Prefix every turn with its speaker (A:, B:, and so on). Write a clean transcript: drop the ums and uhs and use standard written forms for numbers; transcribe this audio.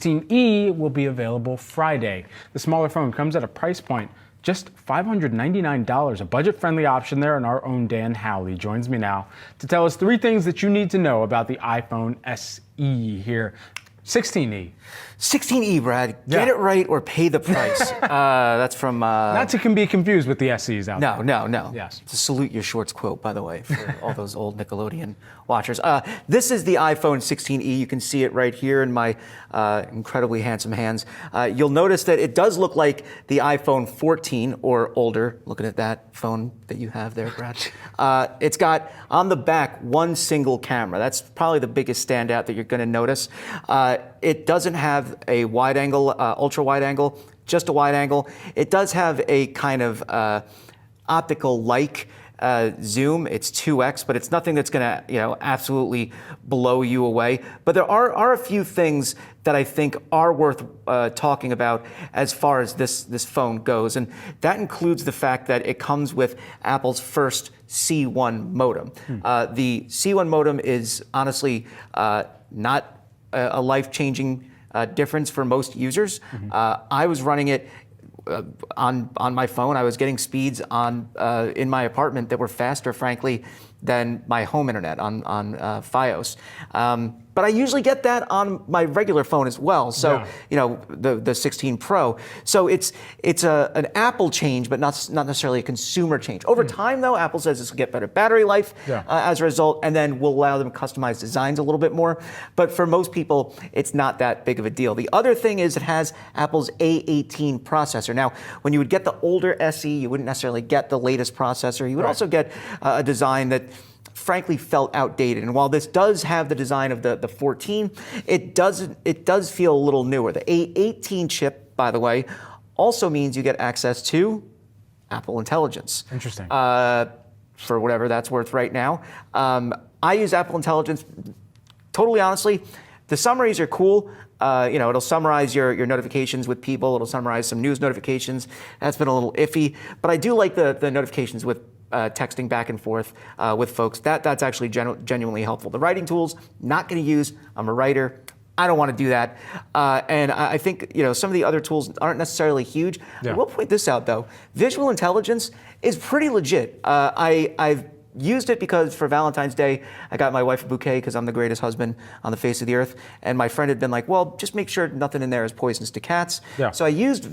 A: 16E will be available Friday. The smaller phone comes at a price point just $599, a budget-friendly option there, and our own Dan Howley joins me now to tell us 3 things that you need to know about the iPhone SE here. 16E.
B: 16E, Brad. Get it right or pay the price. That's from...
A: Not to be confused with the SEs out there.
B: No.
A: Yes.
B: To salute your shorts quote, by the way, for all those old Nickelodeon watchers. This is the iPhone 16E. You can see it right here in my incredibly handsome hands. You'll notice that it does look like the iPhone 14 or older. Looking at that phone that you have there, Brad. It's got on the back one single camera. That's probably the biggest standout that you're going to notice. It doesn't have a wide angle, ultra wide angle, just a wide angle. It does have a kind of optical-like zoom. It's 2x, but it's nothing that's going to, absolutely blow you away. But there are a few things that I think are worth talking about as far as this phone goes, and that includes the fact that it comes with Apple's first C1 modem. The C1 modem is honestly not a life-changing difference for most users. I was running it on my phone. I was getting speeds in my apartment that were faster, frankly, than my home internet on Fios. But I usually get that on my regular phone as well. So the 16 Pro. So it's an Apple change, but not necessarily a consumer change. Over time, though, Apple says this will get better battery life as a result, and then will allow them to customize designs a little bit more. But for most people, it's not that big of a deal. The other thing is it has Apple's A18 processor. Now, when you would get the older SE, you wouldn't necessarily get the latest processor. You would also get a design that frankly felt outdated. And while this does have the design of the 14, it does feel a little newer. The A18 chip, by the way, also means you get access to Apple Intelligence.
A: Interesting.
B: For whatever that's worth right now. I use Apple Intelligence, totally honestly. The summaries are cool. It'll summarize your notifications with people. It'll summarize some news notifications. That's been a little iffy. But I do like the notifications with texting back and forth with folks. That's actually genuinely helpful. The writing tools, not going to use. I'm a writer. I don't want to do that. And I think some of the other tools aren't necessarily huge. I will point this out, though. Visual intelligence is pretty legit. I've used it because for Valentine's Day, I got my wife a bouquet because I'm the greatest husband on the face of the earth. And my friend had been like, well, just make sure nothing in there is poisonous to cats. So I used